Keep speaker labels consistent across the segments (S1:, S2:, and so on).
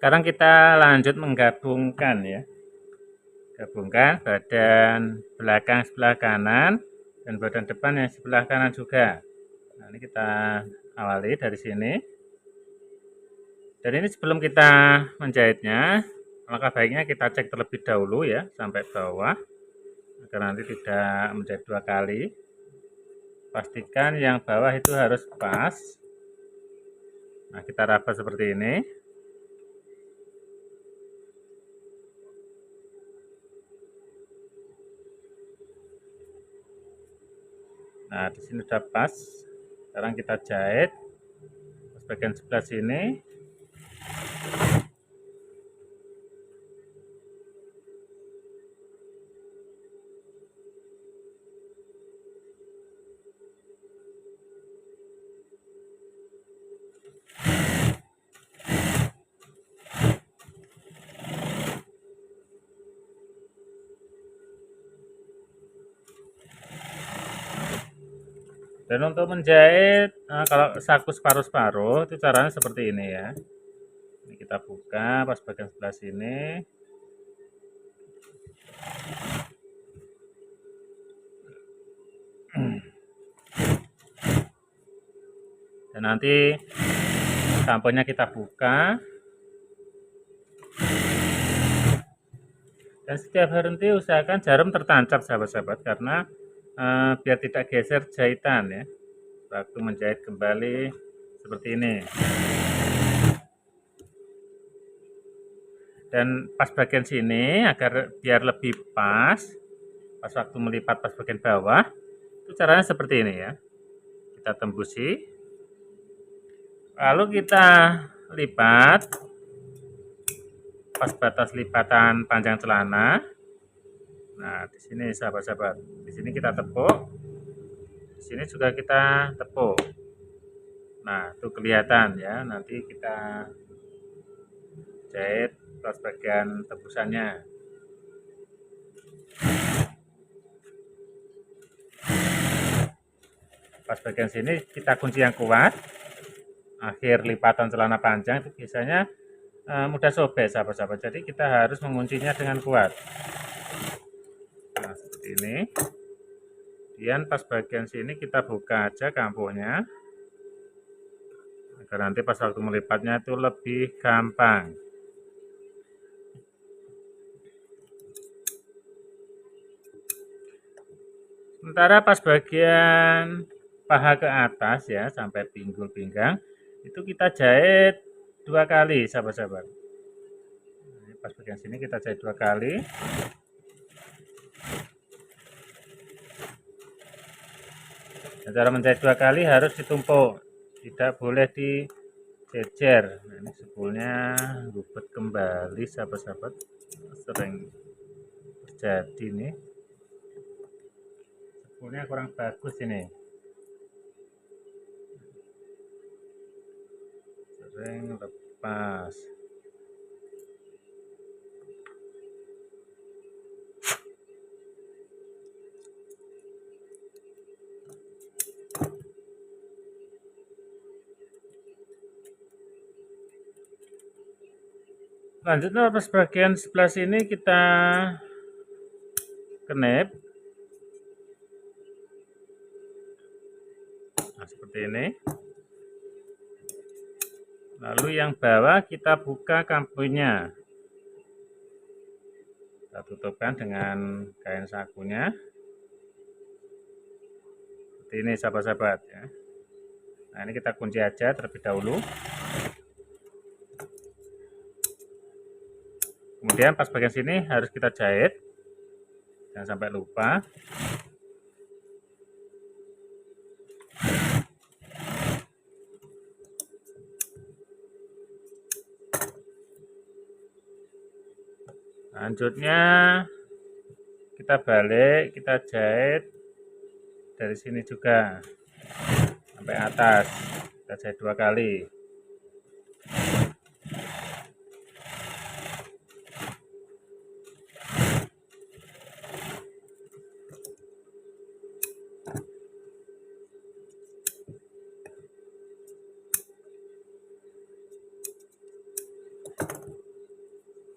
S1: Sekarang kita lanjut menggabungkan ya. Gabungkan badan belakang sebelah kanan dan badan depan yang sebelah kanan juga. Nah, ini kita awali dari sini. Dan ini sebelum kita menjahitnya, maka baiknya kita cek terlebih dahulu ya sampai bawah agar nanti tidak menjahit dua kali. Pastikan yang bawah itu harus pas. Nah, kita rapat seperti ini. Nah, di sini sudah pas. Sekarang kita jahit bagian sebelah sini. Dan untuk menjahit, kalau saku separuh-separuh itu caranya seperti ini ya. Ini kita buka pas bagian sebelah sini. Dan nanti sampulnya kita buka. Dan setiap berhenti usahakan jarum tertancap sahabat-sahabat karena biar tidak geser jahitan ya. Waktu menjahit kembali seperti ini. Dan pas bagian sini agar biar lebih pas waktu melipat pas bagian bawah, itu caranya seperti ini ya. Kita tembusi, lalu kita lipat pas batas lipatan panjang celana. Nah, di sini sahabat-sahabat, di sini kita tepuk, di sini juga kita tepuk. Nah, itu kelihatan ya. Nanti kita jahit pas bagian tebusannya. Pas bagian sini kita kunci yang kuat. Akhir lipatan celana panjang itu biasanya mudah sobek sahabat-sahabat. Jadi kita harus menguncinya dengan kuat. Nah, seperti ini. Kemudian pas bagian sini kita buka aja kampuhnya agar nanti pas waktu melipatnya itu lebih gampang. Sementara pas bagian paha ke atas ya sampai pinggul pinggang itu kita jahit 2 kali sahabat-sahabat. Pas bagian sini kita jahit 2 kali. Dan cara menjahit 2 kali harus ditumpuk, tidak boleh dijejer. Nah, ini sebulnya gubet kembali sahabat-sahabat, sering terjadi nih. Sebulnya kurang bagus ini, sering lepas. Lanjutnya pas bagian sebelah sini kita kenep. Nah, seperti ini. Lalu yang bawah kita buka kampunya. Kita tutupkan dengan kain sakunya. Seperti ini sahabat-sahabat ya. Nah, ini kita kunci aja terlebih dahulu. Kemudian pas bagian sini harus kita jahit. Jangan sampai lupa. Lanjutnya kita balik, kita jahit dari sini juga sampai atas. Kita jahit 2 kali.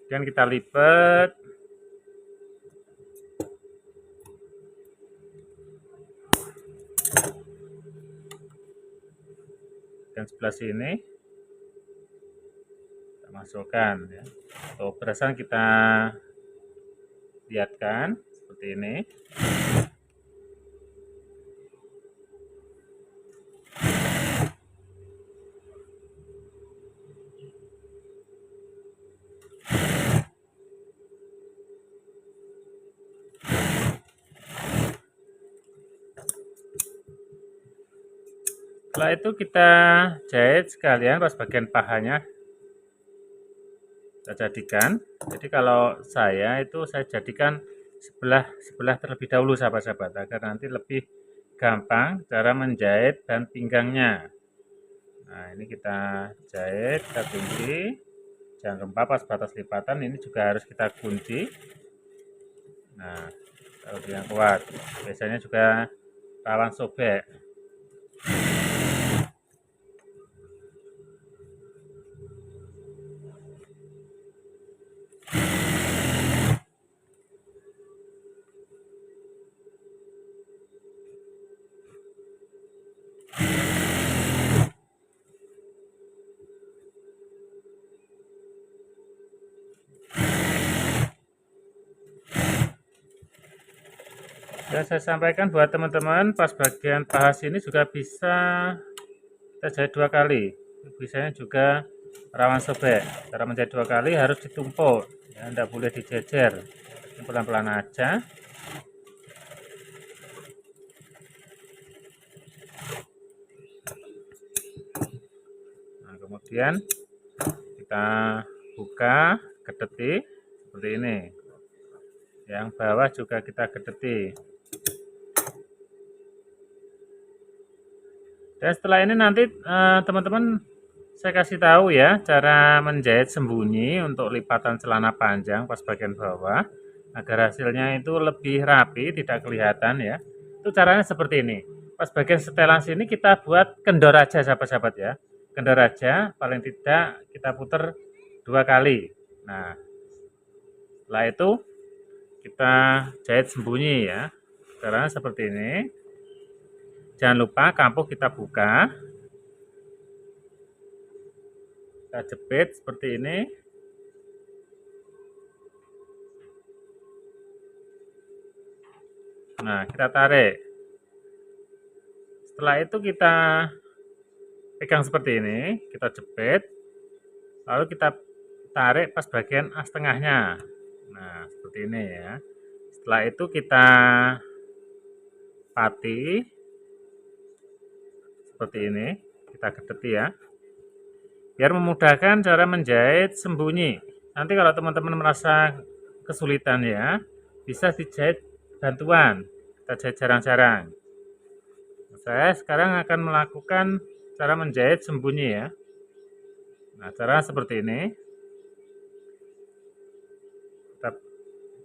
S1: Kemudian kita lipat. Dan sebelah sini kita masukkan ya. Untuk perasan kita lihatkan seperti ini. Setelah itu kita jahit sekalian pas bagian pahanya kita jadikan. Jadi kalau saya jadikan sebelah terlebih dahulu sahabat-sahabat, agar nanti lebih gampang cara menjahit dan pinggangnya. Nah ini kita jahit, kita kunci, jangan lupa pas batas lipatan ini juga harus kita kunci. Nah kalau yang kuat, biasanya juga rawan sobek. Dan saya sampaikan buat teman-teman, pas bagian paha sini juga bisa kita jahit 2 kali. Bisanya juga rawan sobek. Cara menjahit 2 kali harus ditumpuk, ya, tidak boleh dijejer. Pelan-pelan aja. Nah, kemudian kita buka, kedeti seperti ini. Yang bawah juga kita kedeti. Dan setelah ini nanti teman-teman saya kasih tahu ya cara menjahit sembunyi untuk lipatan celana panjang pas bagian bawah agar hasilnya itu lebih rapi, tidak kelihatan ya. Itu caranya seperti ini. Pas bagian setelan sini kita buat kendor aja sahabat-sahabat ya. Kendor aja, paling tidak kita putar 2 kali. Nah, setelah itu kita jahit sembunyi ya. Caranya seperti ini. Jangan lupa kampung kita buka, kita jepit seperti ini. Nah, kita tarik. Setelah itu kita pegang seperti ini, kita jepit, lalu kita tarik pas bagian as tengahnya. Nah, seperti ini ya. Setelah itu kita pati seperti ini, kita kedeti ya, biar memudahkan cara menjahit sembunyi. Nanti kalau teman-teman merasa kesulitan ya, bisa dijahit bantuan, kita jahit jarang-jarang. Saya sekarang akan melakukan cara menjahit sembunyi ya. Nah, cara seperti ini. Kita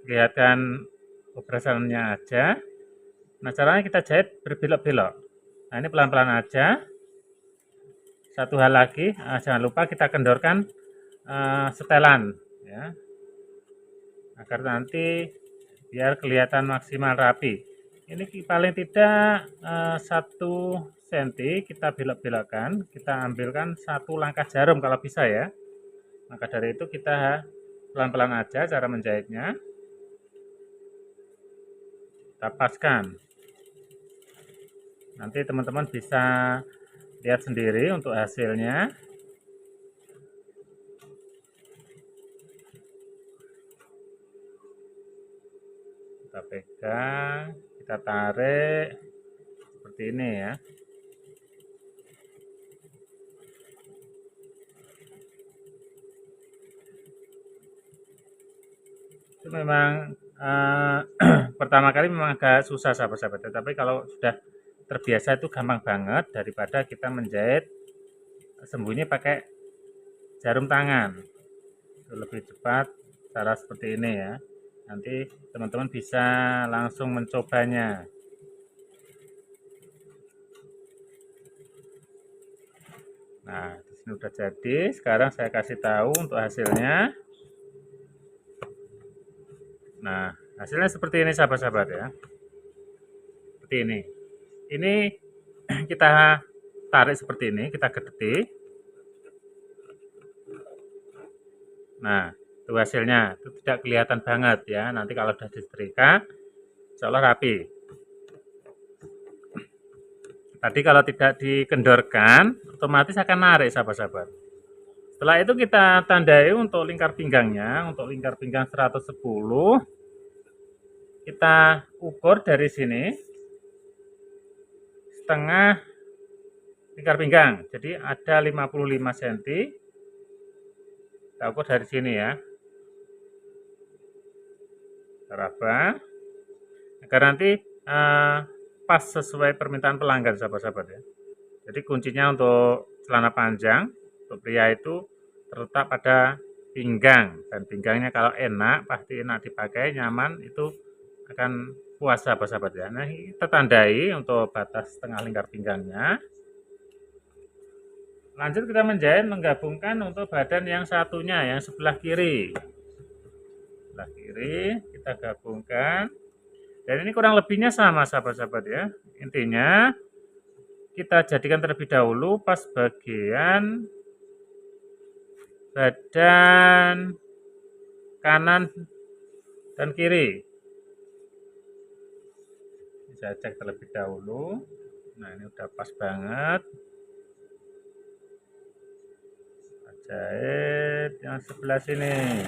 S1: lihatkan operasannya aja. Nah, caranya kita jahit berbelok-belok. Nah, ini pelan-pelan aja. Satu hal lagi, jangan lupa kita kendorkan setelan ya, agar nanti biar kelihatan maksimal rapi. Ini paling tidak 1 cm kita belok-belokkan, kita ambilkan 1 langkah jarum kalau bisa ya. Maka dari itu kita pelan-pelan aja cara menjahitnya. Kita paskan. Nanti teman-teman bisa lihat sendiri untuk hasilnya. Kita pegang, kita tarik seperti ini ya. Itu memang pertama kali memang agak susah sahabat-sahabat, tapi kalau sudah terbiasa itu gampang banget daripada kita menjahit sembunyi pakai jarum tangan. Itu lebih cepat cara seperti ini ya. Nanti teman-teman bisa langsung mencobanya. Nah, di sini udah jadi. Sekarang saya kasih tahu untuk hasilnya. Nah, hasilnya seperti ini sahabat-sahabat ya. Seperti ini. Ini kita tarik seperti ini, kita gedeti. Nah, itu hasilnya. Itu tidak kelihatan banget ya. Nanti kalau sudah disetrika, insya Allah rapi. Tadi kalau tidak dikendorkan, otomatis akan narik sahabat-sahabat. Setelah itu kita tandai untuk lingkar pinggangnya. Untuk lingkar pinggang 110, kita ukur dari sini setengah lingkar pinggang. Jadi ada 55 cm. Kita ukur dari sini ya. Kita raba agar nanti pas sesuai permintaan pelanggan sahabat-sahabat ya. Jadi kuncinya untuk celana panjang untuk pria itu terletak pada pinggang, dan pinggangnya kalau enak, pasti enak dipakai, nyaman, itu akan puas sahabat-sahabat ya. Nah, kita tandai untuk batas setengah lingkar pinggangnya. Lanjut kita menjahit menggabungkan untuk badan yang satunya, yang sebelah kiri. Sebelah kiri kita gabungkan. Dan ini kurang lebihnya sama sahabat-sahabat ya. Intinya kita jadikan terlebih dahulu pas bagian badan kanan dan kiri. Bisa cek terlebih dahulu. Nah, ini udah pas banget. Kita jahit yang sebelah sini.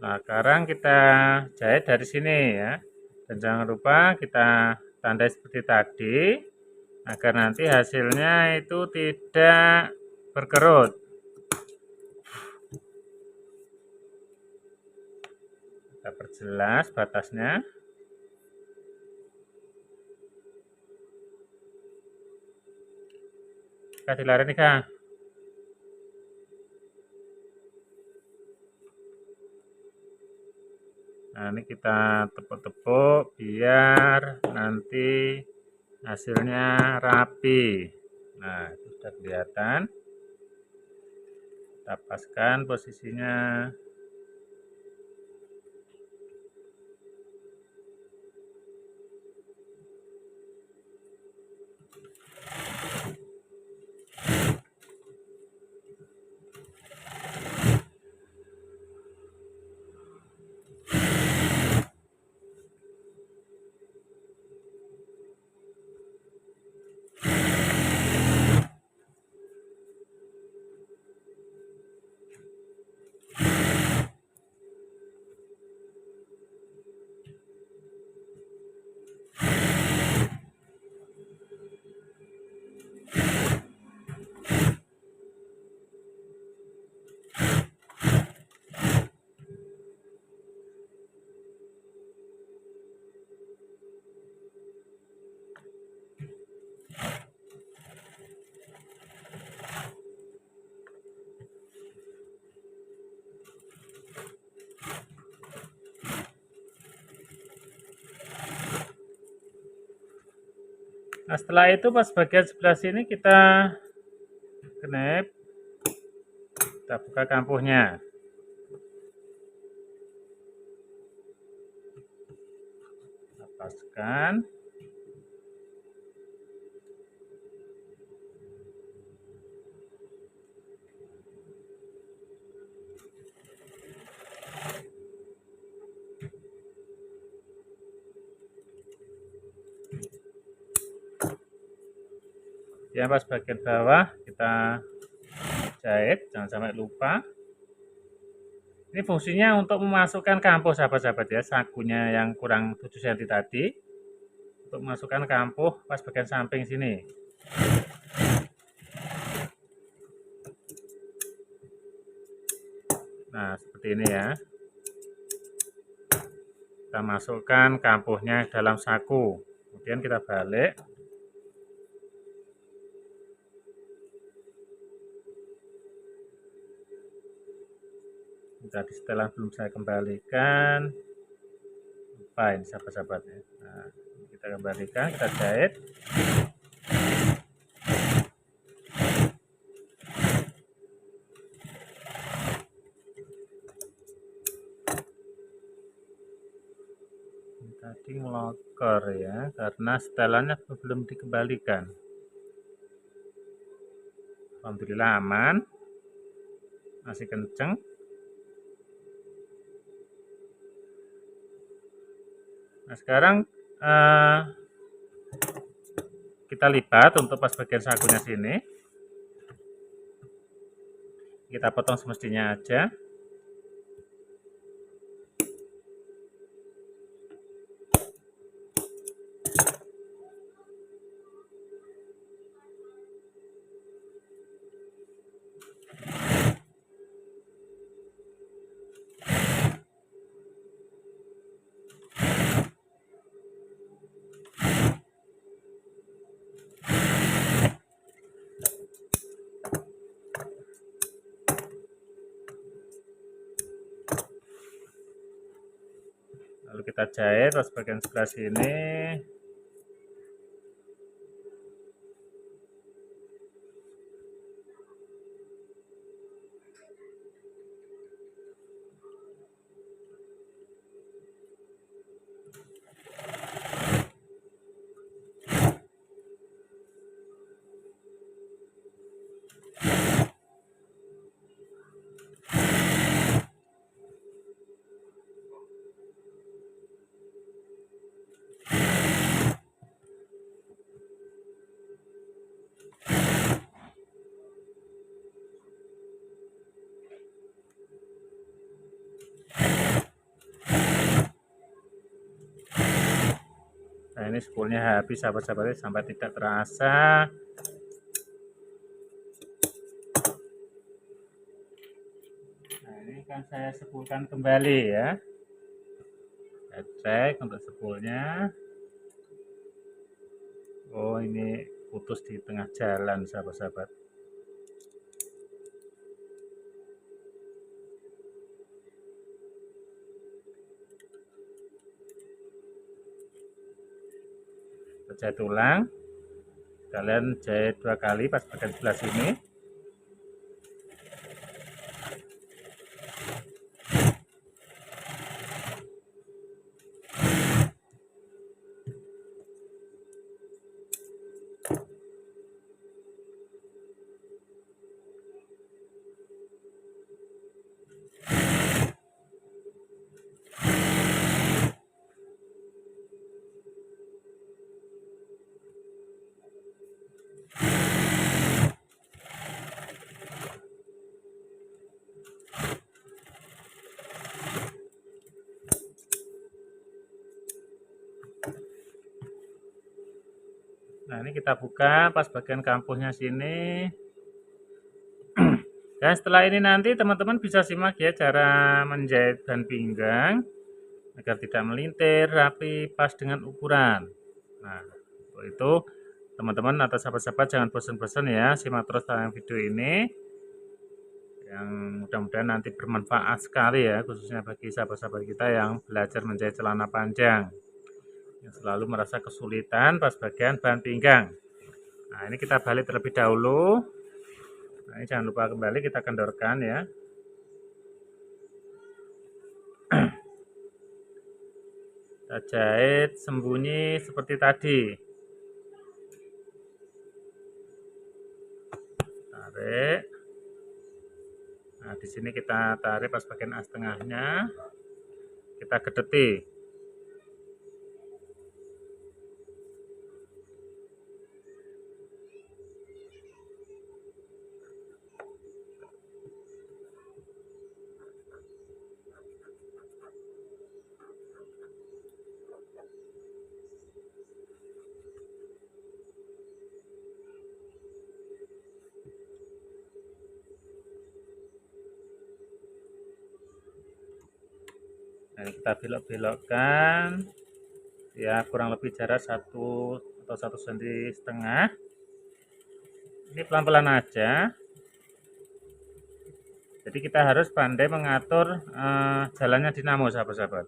S1: Nah, sekarang kita jahit dari sini ya. Dan jangan lupa kita tandai seperti tadi agar nanti hasilnya itu tidak berkerut. Kita perjelas batasnya. Kita dilari nih Kak. Nah, ini kita tepuk-tepuk biar nanti hasilnya rapi. Nah, itu sudah kelihatan. Kita paskan posisinya. Nah, setelah itu pas bagian sebelah sini kita knep, kita buka kampuhnya. Kita paskan. Ya, pas bagian bawah kita jahit, jangan sampai lupa. Ini fungsinya untuk memasukkan kampuh sahabat-sahabat ya, sakunya yang kurang 7 cm tadi. Untuk memasukkan kampuh pas bagian samping sini. Nah, seperti ini ya. Kita masukkan kampuhnya dalam saku. Kemudian kita balik. tadi setelah belum saya kembalikan, lupa ini sahabat-sahabat ya. Nah, kita kembalikan, kita jahit. Tadi ngelokor ya, karena setelannya belum dikembalikan. Alhamdulillah aman, masih kenceng. Nah sekarang kita lipat untuk pas bagian sakunya sini. Kita potong semestinya aja. Lalu kita jahit pas bagian sebelah sini. Nah ini spoolnya habis sahabat-sahabat, sampai tidak terasa. Nah ini kan saya spoolkan kembali ya. Saya cek untuk spoolnya. Oh ini putus di tengah jalan sahabat-sahabat. Jahit ulang, kalian jahit 2 kali pas bagian sebelah sini. Nah ini kita buka pas bagian kampusnya sini. Dan setelah ini nanti teman-teman bisa simak ya cara menjahit ban pinggang agar tidak melintir, rapi, pas dengan ukuran. Nah untuk itu teman-teman atau sahabat-sahabat jangan bosan-bosan ya, simak terus tayangan video ini yang mudah-mudahan nanti bermanfaat sekali ya, khususnya bagi sahabat-sahabat kita yang belajar menjahit celana panjang yang selalu merasa kesulitan pas bagian ban pinggang. Nah ini kita balik terlebih dahulu. Nah ini jangan lupa kembali kita kendorkan ya. Kita jahit sembunyi seperti tadi. Tarik. Nah di sini kita tarik pas bagian as tengahnya. Kita gedeti. Nah, kita belok-belokkan ya, kurang lebih jarak 1 atau 1,5 cm. Ini pelan-pelan aja. Jadi kita harus pandai mengatur jalannya dinamo, sahabat-sahabat.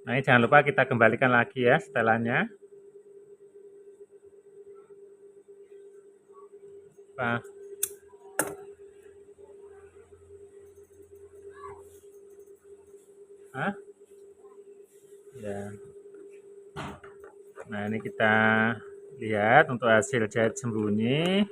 S1: Nah, ini jangan lupa kita kembalikan lagi ya setelannya. Nah, ya. Nah, ini kita lihat untuk hasil jahit sembunyi.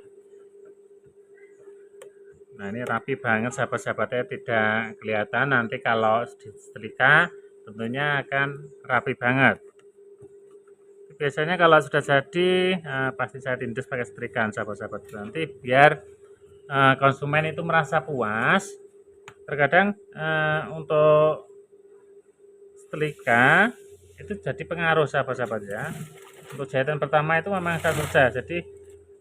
S1: Nah, ini rapi banget, sahabat-sahabatnya, tidak kelihatan. Nanti kalau disetrika tentunya akan rapi banget. Biasanya kalau sudah jadi pasti saya tindus pakai setrikaan, sahabat-sahabat. Nanti biar konsumen itu merasa puas. Terkadang untuk setrika itu jadi pengaruh, sahabat-sahabat ya. Untuk jahitan pertama itu memang saya kerja, jadi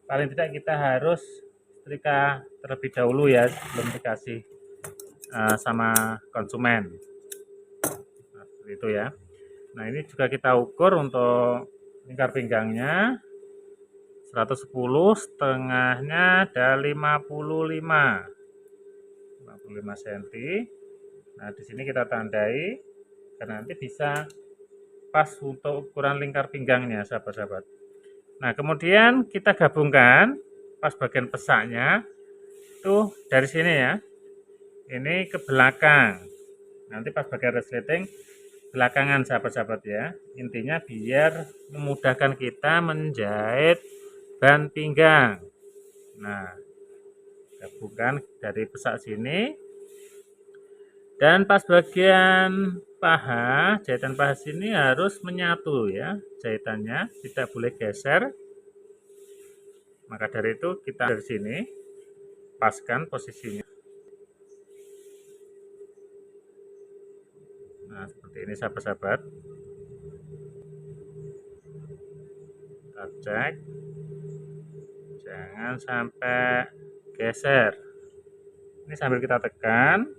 S1: paling tidak kita harus setrika terlebih dahulu ya sebelum dikasih sama konsumen. Nah, seperti itu ya. Nah, ini juga kita ukur untuk lingkar pinggangnya 110, setengahnya ada 55 cm. Nah, di sini kita tandai karena nanti bisa pas untuk ukuran lingkar pinggangnya, sahabat-sahabat. Nah, kemudian kita gabungkan pas bagian pesaknya itu dari sini ya. Ini ke belakang. Nanti pas bagian resleting belakangan, sahabat-sahabat ya. Intinya biar memudahkan kita menjahit ban pinggang. Nah, gabungkan dari pesak sini. Dan pas bagian paha, jahitan paha sini harus menyatu ya jahitannya, tidak boleh geser. Maka dari itu kita dari sini paskan posisinya. Nah, seperti ini, sahabat-sahabat. Kita cek, jangan sampai geser. Ini sambil kita tekan.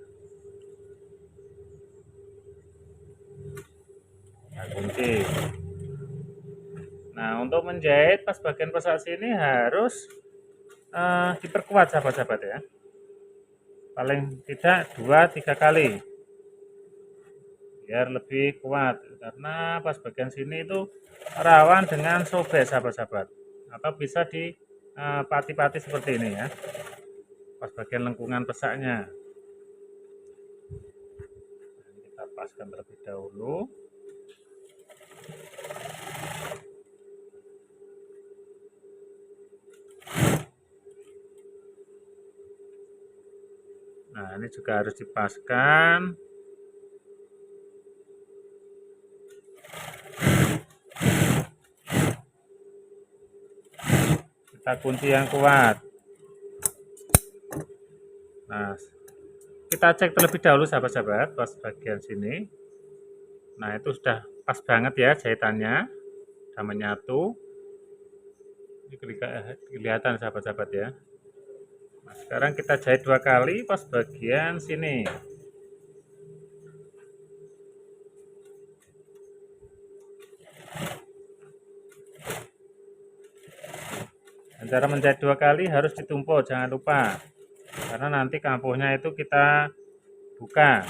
S1: Nah, kunci. Nah, untuk menjahit pas bagian pesak sini harus diperkuat, sahabat-sahabat ya. Paling tidak 2-3 kali biar lebih kuat, karena pas bagian sini itu rawan dengan sobek, sahabat-sahabat, atau bisa di pati-pati seperti ini ya pas bagian lengkungan pesaknya. Kita paskan terlebih dahulu. Nah, ini juga harus dipaskan. Kita kunci yang kuat. Nah, kita cek terlebih dahulu, sahabat-sahabat, pas bagian sini. Nah, itu sudah pas banget ya jahitannya, sudah menyatu. Ini kelihatan, sahabat-sahabat ya. Nah, sekarang kita jahit 2 kali pas bagian sini. Dan cara menjahit 2 kali harus ditumpuk, jangan lupa. Karena nanti kampuhnya itu kita buka.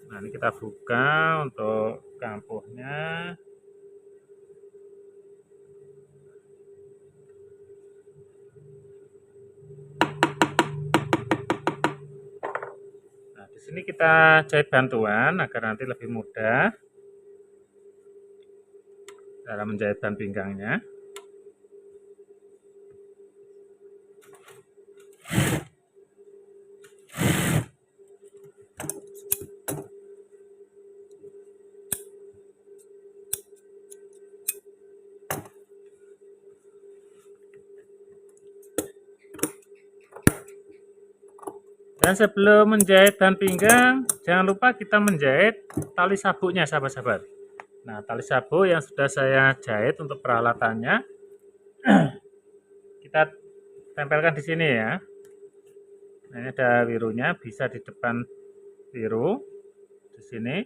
S1: Nah, ini kita buka untuk kampuhnya. sini kita jahit bantuan agar nanti lebih mudah cara menjahit bahan pinggangnya. Dan sebelum menjahit bahan pinggang, jangan lupa kita menjahit tali sabuknya, sahabat-sahabat. Nah, tali sabuk yang sudah saya jahit untuk peralatannya, kita tempelkan di sini ya. Nah, ini ada wirunya, bisa di depan wiru, di sini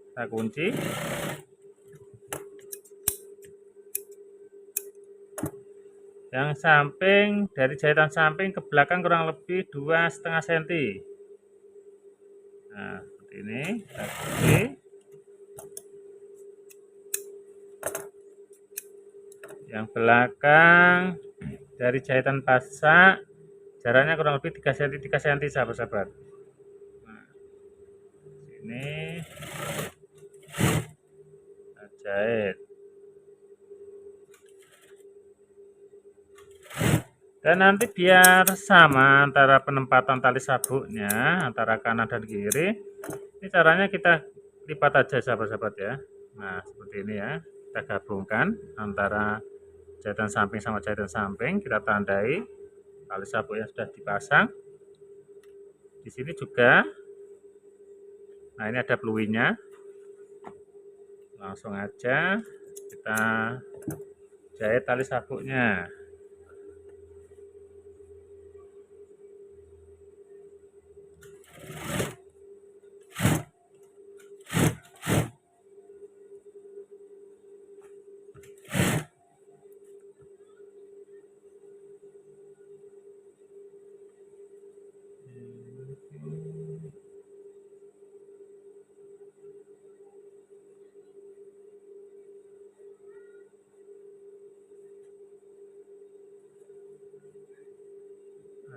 S1: kita kunci. Yang samping, dari jahitan samping ke belakang kurang lebih 2,5 cm. Nah, seperti ini, kita kunci. Yang belakang dari jahitan pasak jaraknya kurang lebih 3 cm 3 cm, sahabat-sahabat. Nah, ini kita jahit. Dan nanti biar sama antara penempatan tali sabuknya antara kanan dan kiri. Ini caranya kita lipat aja, sahabat-sahabat ya. Nah, seperti ini ya. Kita gabungkan antara jahitan samping sama jahitan samping, kita tandai tali sabuk yang sudah dipasang. Di sini juga. Nah, ini ada peluinya. Langsung aja kita jahit tali sabuknya.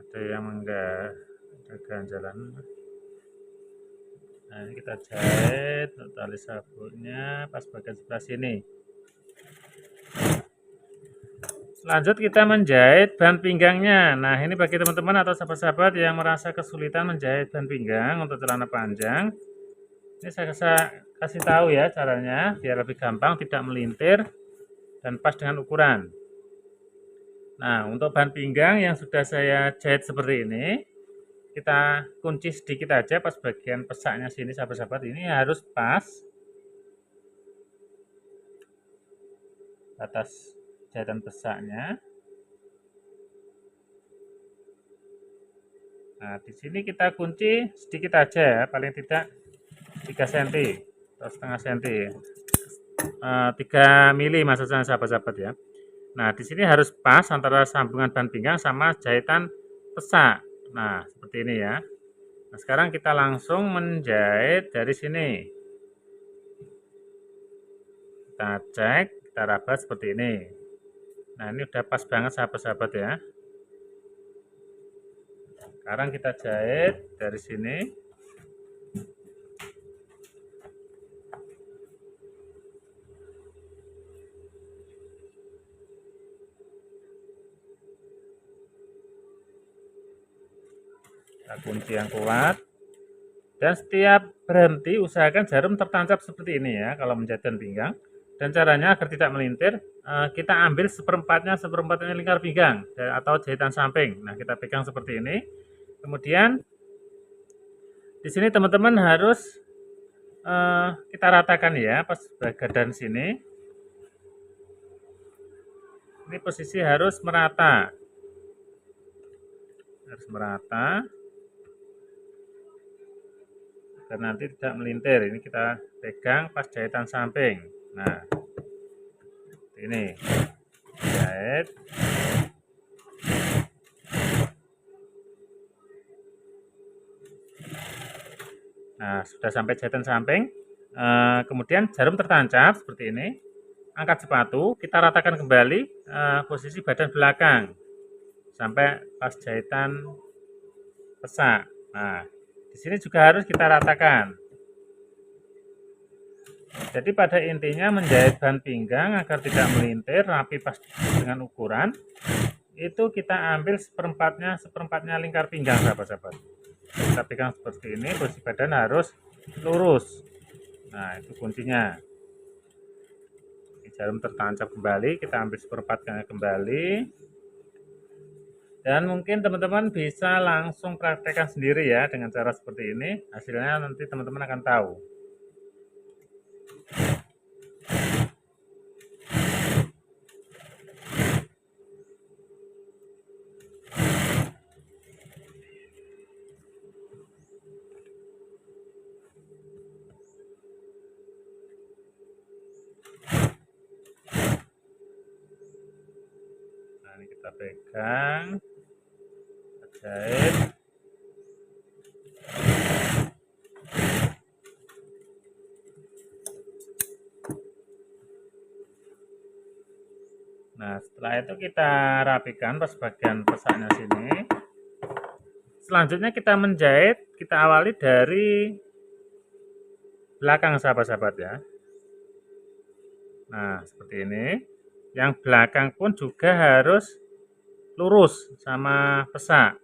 S1: Ada yang enggak ada ganjalan. Nah, ini kita jahit tali sabuknya pas bagian sebelah sini. Lanjut kita menjahit bahan pinggangnya. Nah, ini bagi teman-teman atau sahabat-sahabat yang merasa kesulitan menjahit bahan pinggang untuk celana panjang. Ini saya kasih tahu ya caranya biar lebih gampang, tidak melintir dan pas dengan ukuran. Nah, untuk bahan pinggang yang sudah saya jahit seperti ini, kita kunci sedikit aja pas bagian pesaknya sini, sahabat-sahabat. Ini harus pas atas jahitan pesaknya. Nah, di sini kita kunci sedikit aja ya, paling tidak 3 cm atau setengah cm. 3 mili maksudnya, sahabat-sahabat ya. Nah, di sini harus pas antara sambungan bahan pinggang sama jahitan pesak. Nah, seperti ini ya. Nah, sekarang kita langsung menjahit dari sini. Kita cek, kita rabat seperti ini. Nah, ini udah pas banget, sahabat-sahabat ya. Sekarang kita jahit dari sini. Kita kunci yang kuat. Dan setiap berhenti usahakan jarum tertancap seperti ini ya kalau menjahit bahan pinggang. Dan caranya agar tidak melintir, kita ambil seperempatnya lingkar pinggang atau jahitan samping. Nah, kita pegang seperti ini. Kemudian di sini teman-teman harus kita ratakan ya pas bagian sini. Ini posisi harus merata. Harus merata. Agar nanti tidak melintir. Ini kita pegang pas jahitan samping. Nah, ini jahit. Nah, sudah sampai jahitan samping. Kemudian jarum tertancap seperti ini. Angkat sepatu, kita ratakan kembali posisi badan belakang sampai pas jahitan pesak. Nah, Di sini juga harus kita ratakan. Jadi pada intinya menjahit bahan pinggang agar tidak melintir, rapi pas dengan ukuran, itu kita ambil seperempatnya lingkar pinggang, sahabat-sahabat. Kita pegang seperti ini, posisi badan harus lurus. Nah, itu kuncinya. Jarum tertancap kembali, kita ambil seperempatnya kembali. Dan mungkin teman-teman bisa langsung praktekkan sendiri ya dengan cara seperti ini. Hasilnya nanti teman-teman akan tahu. Nah, ini kita pegang, kita jahit. Nah, setelah itu kita rapikan pas bagian pesaknya sini. Selanjutnya kita menjahit, kita awali dari belakang, sahabat-sahabat ya. Nah, seperti ini. Yang belakang pun juga harus lurus sama pesak.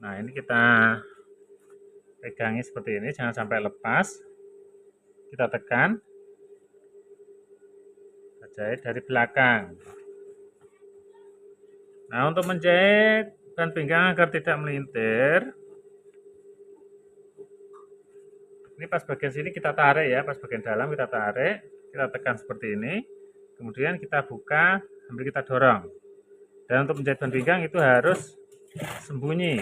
S1: Nah, ini kita pegangi seperti ini, jangan sampai lepas. Kita tekan. Kita jahit dari belakang. Nah, untuk menjahit bahan pinggang agar tidak melintir, ini pas bagian sini kita tarik ya, pas bagian dalam kita tarik, kita tekan seperti ini, kemudian kita buka, sambil kita dorong. Dan untuk menjahit bahan pinggang itu harus sembunyi.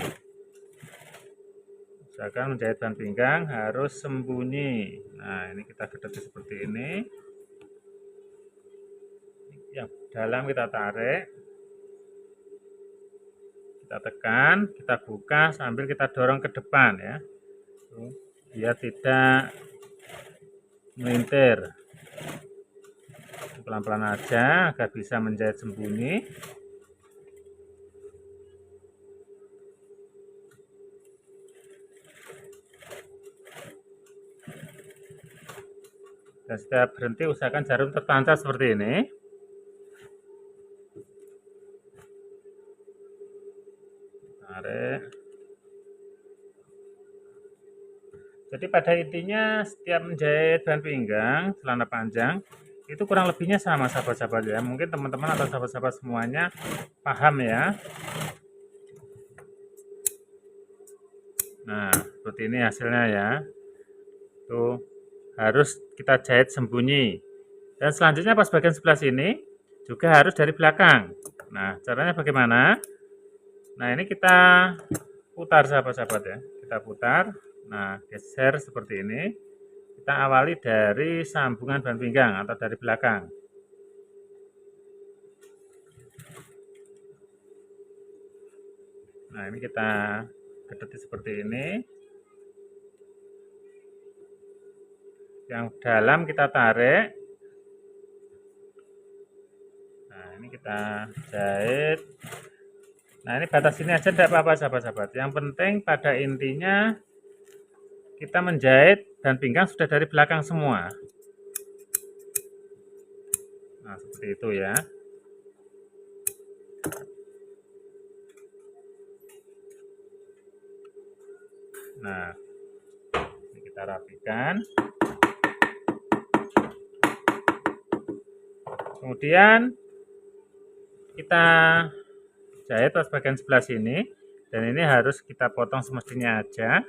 S1: Usahakan menjahit bahan pinggang harus sembunyi. Nah, ini kita gedeti seperti ini. Yang dalam kita tarik, kita tekan, kita buka sambil kita dorong ke depan ya, biar tidak melintir. Pelan-pelan aja agar bisa menjahit sembunyi. Dan setiap berhenti usahakan jarum tertancap seperti ini. Tarik. Jadi pada intinya setiap menjahit bahan pinggang celana panjang itu kurang lebihnya sama, sahabat-sahabat ya. Mungkin teman-teman atau sahabat-sahabat semuanya paham ya. Nah, seperti ini hasilnya ya. Tuh, harus kita jahit sembunyi. Dan selanjutnya pas bagian sebelah sini juga harus dari belakang. Nah, caranya bagaimana? Nah, ini kita putar, sahabat-sahabat ya. Kita putar. Nah, geser seperti ini. Kita awali dari sambungan bahan pinggang atau dari belakang. Nah, ini kita gedeti seperti ini. Yang dalam kita tarik. Nah, ini kita jahit. Nah, ini batas ini aja tidak apa-apa, sahabat-sahabat. Yang penting pada intinya kita menjahit bahan pinggang sudah dari belakang semua. Nah, seperti itu ya. Nah, ini kita rapikan. Kemudian kita jahit pas bagian sebelah sini, dan ini harus kita potong semestinya aja.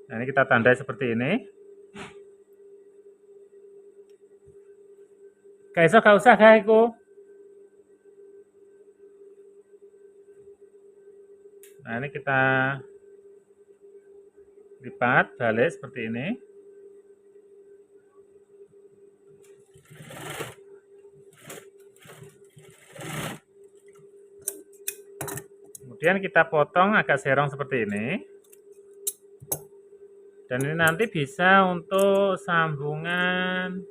S1: Nah, ini kita tandai seperti ini. Guys, gak usah guys. Nah, ini kita lipat balik seperti ini. Kemudian kita potong agak serong seperti ini. Dan ini nanti bisa untuk sambungan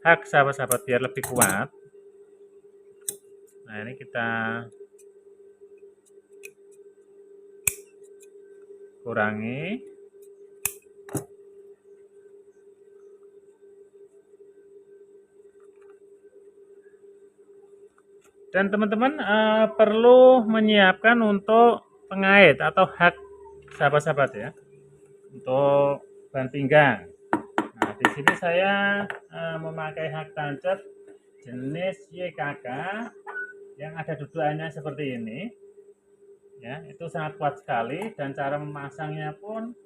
S1: hak sahabat-sahabat biar lebih kuat. Nah, ini kita kurangi. Dan teman-teman perlu menyiapkan untuk pengait atau hak sahabat-sahabat ya, untuk bahan pinggang. Nah, di sini saya memakai hak tancap jenis YKK yang ada dudukannya seperti ini. Ya, itu sangat kuat sekali dan cara memasangnya pun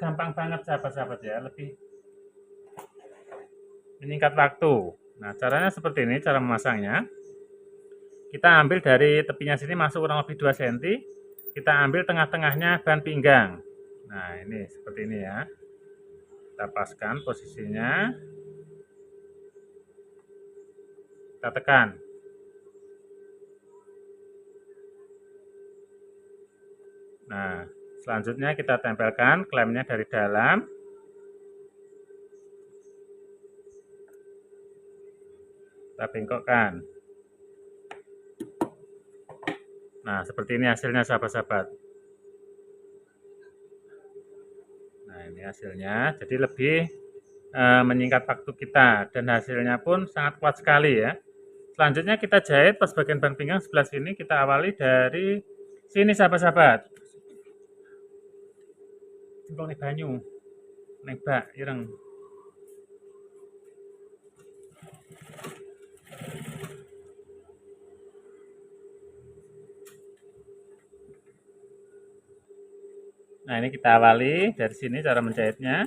S1: gampang banget sahabat-sahabat ya, lebih menyingkat waktu. Nah, caranya seperti ini cara memasangnya. Kita ambil dari tepinya sini masuk kurang lebih 2 cm. Kita ambil tengah-tengahnya bahan pinggang. Nah, ini seperti ini ya. Kita paskan posisinya. Kita tekan. Nah, selanjutnya kita tempelkan klemnya dari dalam. Kita bengkokkan. Nah, seperti ini hasilnya sahabat-sahabat. Nah, ini hasilnya. Jadi lebih menyingkat waktu kita dan hasilnya pun sangat kuat sekali ya. Selanjutnya kita jahit pas bagian bahan pinggang sebelah sini, kita awali dari sini sahabat-sahabat. Cemplung nih banyu, nebak ireng. Nah, ini kita awali dari sini cara menjahitnya.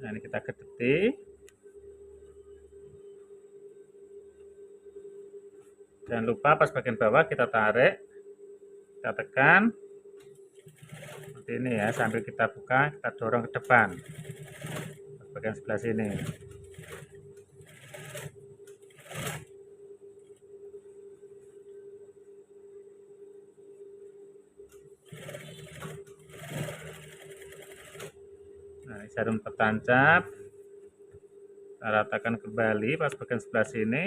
S1: Nah, ini kita kedeti. Jangan lupa pas bagian bawah kita tarik, kita tekan. Seperti ini ya, sambil kita buka, kita dorong ke depan. Pas bagian sebelah sini. Nah, jarum tertancap. Kita ratakan kembali pas bagian sebelah sini.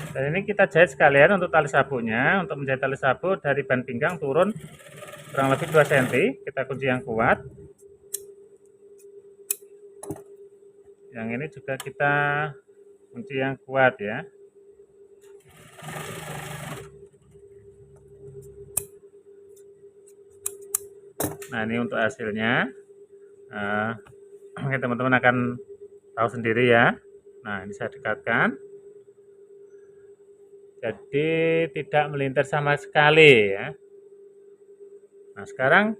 S1: Dan ini kita jahit sekalian untuk tali sabuknya. Untuk menjahit tali sabuk dari bahan pinggang turun kurang lebih 2 cm. Kita kunci yang kuat. Yang ini juga kita kunci yang kuat ya. Nah, ini untuk hasilnya. Teman-teman akan tahu sendiri ya. Nah, ini saya dekatkan. Jadi tidak melintir sama sekali ya. Nah, sekarang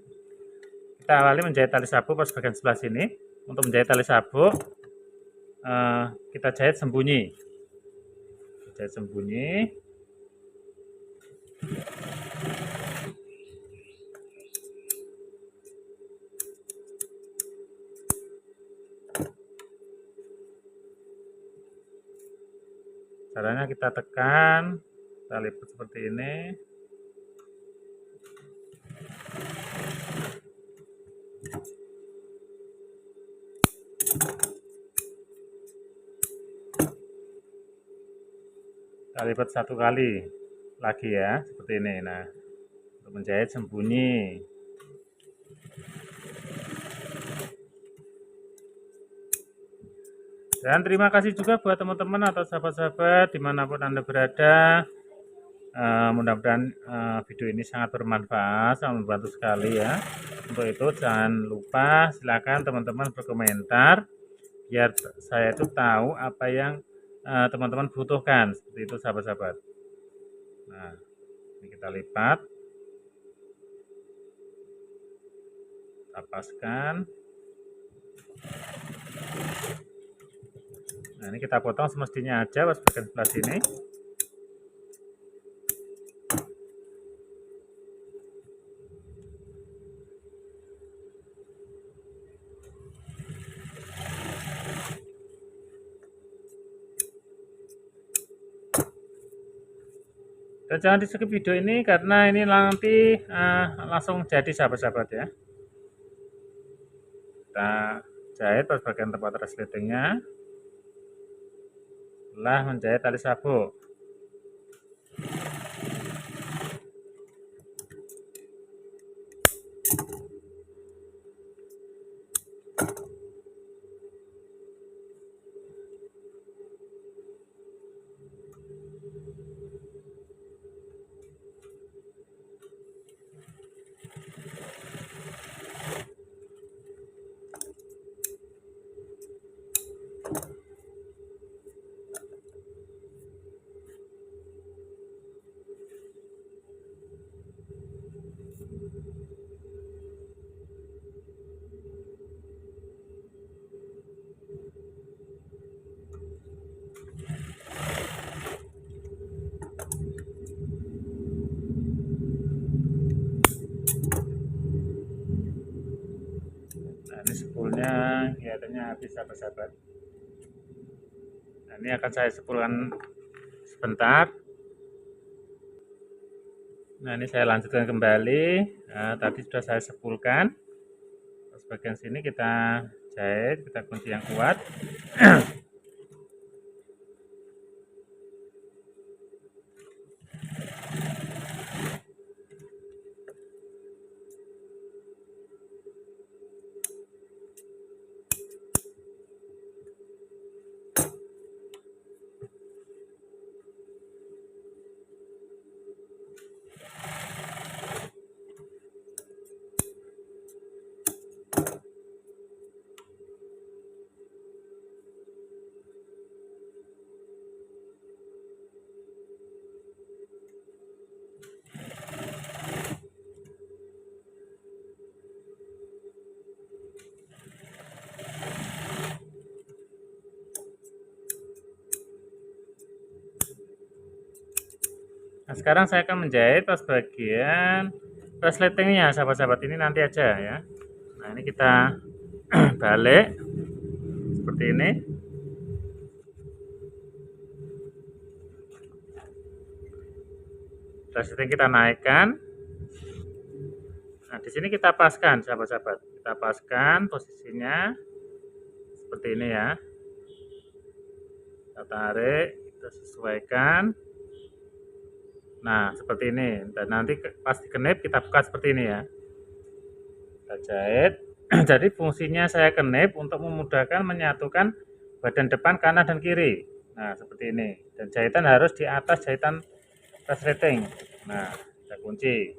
S1: kita awali menjahit tali sabuk pas bagian sebelah sini. Untuk menjahit tali sabuk kita jahit sembunyi. Jahit sembunyi. Caranya kita tekan, kita lipat seperti ini. Kita lipat 1 kali lagi ya, seperti ini. Nah, untuk menjahit sembunyi. Dan terima kasih juga buat teman-teman atau sahabat-sahabat dimanapun Anda berada. Mudah-mudahan video ini sangat bermanfaat, sangat membantu sekali ya. Untuk itu jangan lupa silakan teman-teman berkomentar biar saya itu tahu apa yang teman-teman butuhkan. Seperti itu sahabat-sahabat. Nah, ini kita lipat, kita paskan. Nah, ini kita potong semestinya aja pas bagian sebelah sini. Dan jangan di skip video ini karena ini nanti langsung jadi sahabat-sahabat ya. Kita jahit pas bagian tempat resletingnya. Setelah menjahit tali sabuk. Nah, ini spoolnya kelihatannya habis sahabat-sahabat. Nah, ini akan saya spoolkan sebentar. Nah, ini saya lanjutkan kembali. Nah, tadi sudah saya spoolkan. Terus bagian sini kita jahit, kita kunci yang kuat. Nah, sekarang saya akan menjahit pas bagian resletingnya sahabat-sahabat, ini nanti aja ya. Nah, ini kita balik seperti ini. Resleting kita naikkan. Nah, di sini kita paskan sahabat-sahabat. Kita paskan posisinya seperti ini ya. Kita tarik, kita sesuaikan. Nah, seperti ini. Dan nanti pas dikenip kita buka seperti ini ya. Kita jahit. Jadi fungsinya saya kenip untuk memudahkan menyatukan badan depan kanan dan kiri. Nah, seperti ini. Dan jahitan harus di atas jahitan resleting. Nah, kita kunci.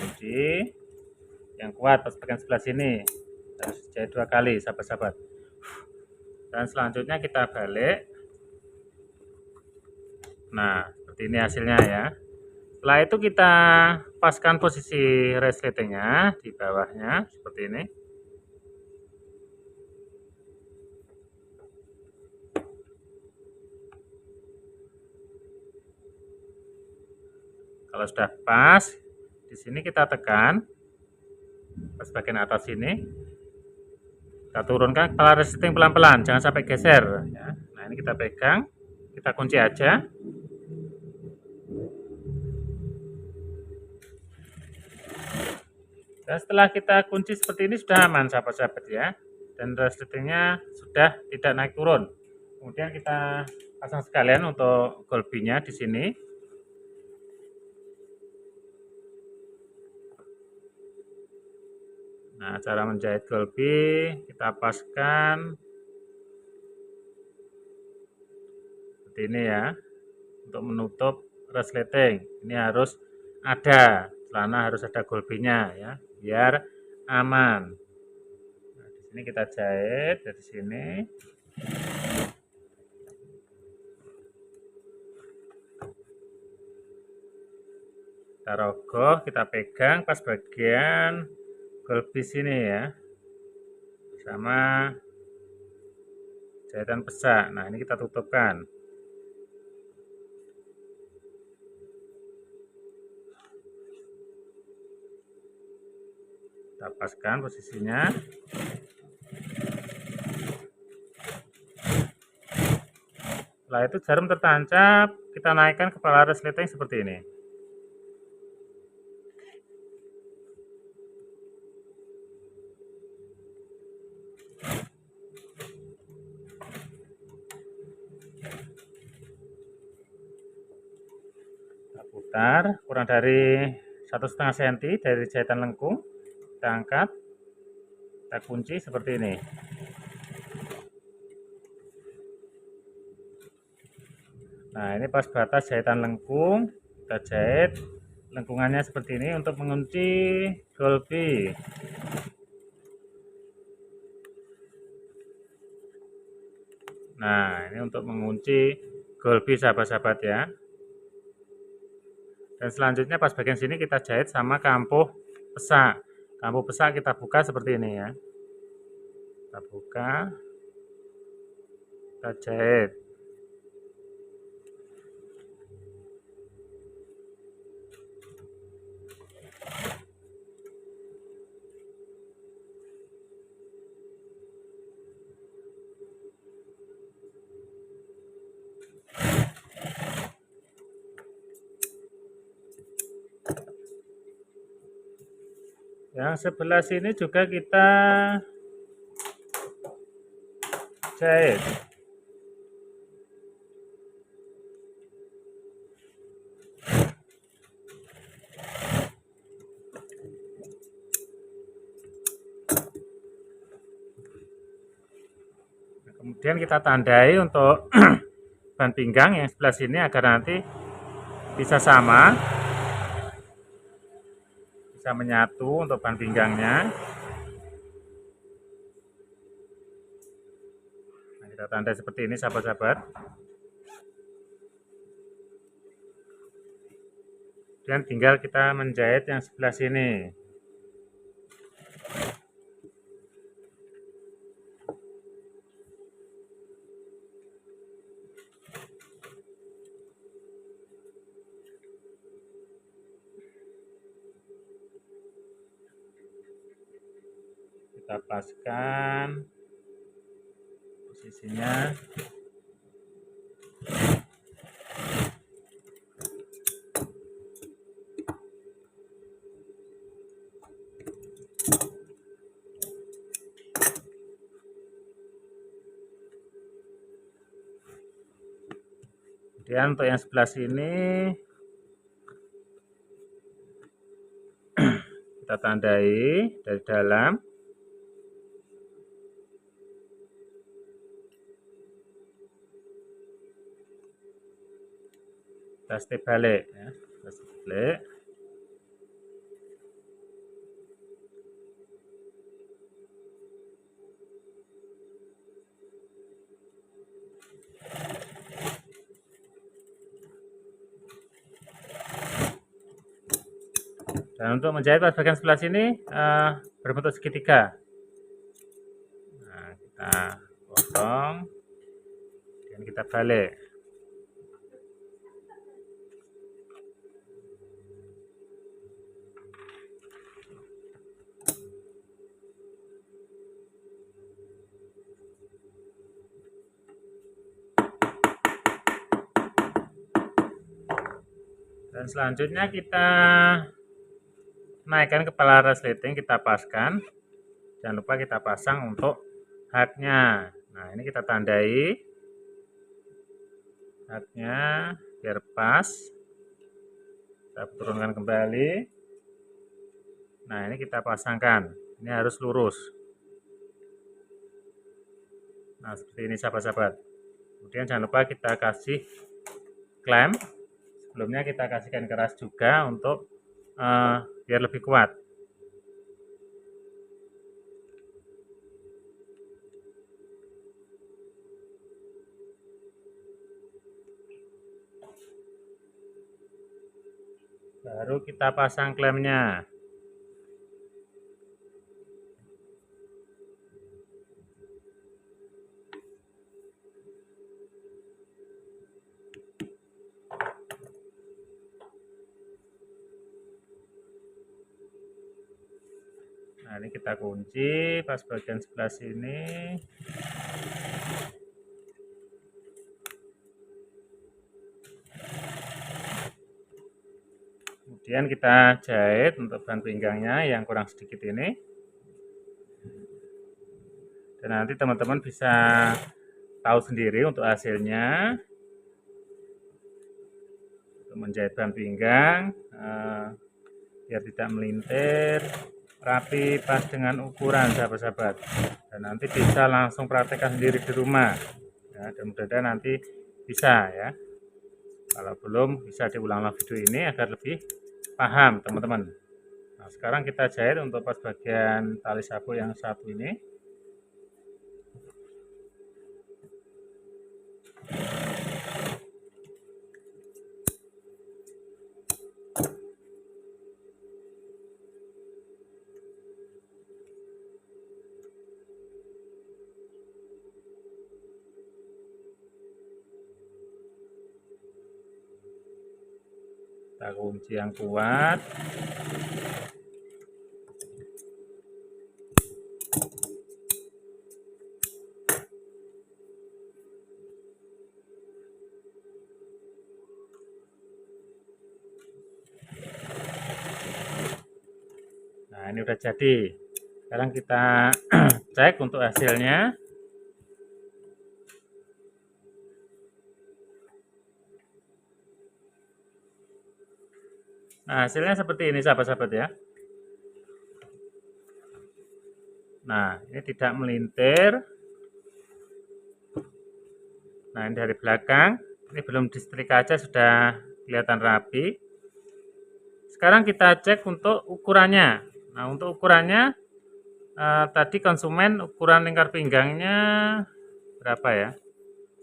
S1: Kunci yang kuat pas bagian sebelah sini, harus jahit 2 kali sahabat-sahabat. Dan selanjutnya kita balik. Nah, seperti ini hasilnya ya. Setelah itu kita paskan posisi resletingnya di bawahnya seperti ini. Kalau sudah pas, di sini kita tekan pas bagian atas ini, kita turunkan kepala resleting pelan-pelan, jangan sampai geser ya. Nah, ini kita pegang, kita kunci aja. Dan setelah kita kunci seperti ini sudah aman sahabat-sahabat ya, dan resletingnya sudah tidak naik turun. Kemudian kita pasang sekalian untuk golbinya di sini. Nah, cara menjahit golbi kita paskan seperti ini ya. untuk menutup resleting. Ini harus ada, celana harus ada golbinya ya, biar aman. Nah, di sini kita jahit dari sini. Kita rogoh, kita pegang pas bagian golbi sini ya, sama jahitan pesak. Nah, ini kita tutupkan. Kita paskan posisinya. Setelah itu jarum tertancap, kita naikkan kepala resleting seperti ini. Kita putar kurang dari 1,5 cm dari jahitan lengkung. Kita angkat, kita kunci seperti ini. Nah, ini pas batas jahitan lengkung, kita jahit lengkungannya seperti ini untuk mengunci golbi. Nah, ini untuk mengunci golbi sahabat-sahabat ya. Dan selanjutnya pas bagian sini kita jahit sama kampuh pesak. Kampuh pesak kita buka seperti ini ya. Kita buka, kita jahit. Yang sebelah sini juga kita jahit. Nah, kemudian kita tandai untuk ban pinggang yang sebelah sini agar nanti bisa sama, bisa menyatu untuk ban pinggangnya. Nah, kita tandai seperti ini sahabat-sahabat. Dan tinggal kita menjahit yang sebelah sini. Kita paskan posisinya. Kemudian untuk yang sebelah sini kita tandai dari dalam. Kita step balik ya, kita step balik. Dan untuk menjahit pas bagian sebelah sini berbentuk segitiga. Nah, kita potong dan kita balik. Dan selanjutnya kita naikkan kepala resleting, kita paskan. Jangan lupa kita pasang untuk haknya. Nah, ini kita tandai haknya biar pas. Kita turunkan kembali. Nah, ini kita pasangkan. Ini harus lurus. Nah, seperti ini sahabat-sahabat. Kemudian jangan lupa kita kasih klem. Sebelumnya kita kasihkan keras juga untuk biar lebih kuat. Baru kita pasang klemnya. Nah, ini kita kunci pas bagian sebelah sini. Kemudian kita jahit untuk bahan pinggangnya yang kurang sedikit ini. Dan nanti teman-teman bisa tahu sendiri untuk hasilnya. Untuk menjahit bahan pinggang biar tidak melintir, rapi, pas dengan ukuran sahabat-sahabat. Dan nanti bisa langsung praktekkan sendiri di rumah ya, dan mudah-mudahan nanti bisa ya. Kalau belum, bisa diulang video ini agar lebih paham teman-teman. Nah, sekarang kita jahit untuk pas bagian tali sapu yang satu ini. Kita kunci yang kuat. Nah, ini udah jadi. Sekarang kita cek untuk hasilnya. Nah, hasilnya seperti ini sahabat-sahabat ya. Nah, ini tidak melintir. Nah, ini dari belakang. Ini belum disetrika aja sudah kelihatan rapi. Sekarang kita cek untuk ukurannya. Nah, untuk ukurannya tadi konsumen ukuran lingkar pinggangnya berapa ya?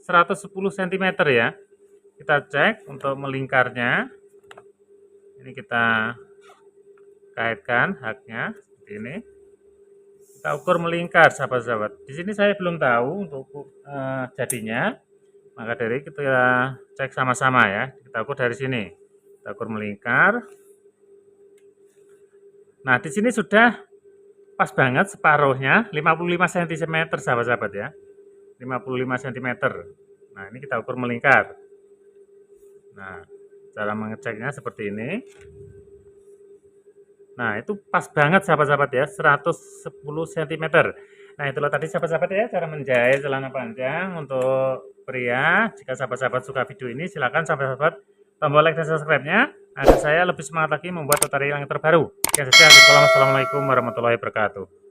S1: 110 cm ya. Kita cek untuk melingkarnya. Ini kita kaitkan haknya seperti ini. Kita ukur melingkar sahabat-sahabat. Di sini saya belum tahu untuk jadinya. Maka dari kita cek sama-sama ya. Kita ukur dari sini. Kita ukur melingkar. Nah, di sini sudah pas banget separuhnya 55 cm sahabat-sahabat ya. 55 cm. Nah, ini kita ukur melingkar. Nah, cara mengeceknya seperti ini. Nah, itu pas banget sahabat-sahabat ya, 110 cm. Nah, itulah tadi sahabat-sahabat ya, cara menjahit celana panjang untuk pria. Jika sahabat-sahabat suka video ini, silakan sahabat-sahabat tombol like dan subscribe-nya, agar saya lebih semangat lagi membuat tutorial yang terbaru. Sekian saja, assalamualaikum warahmatullahi wabarakatuh.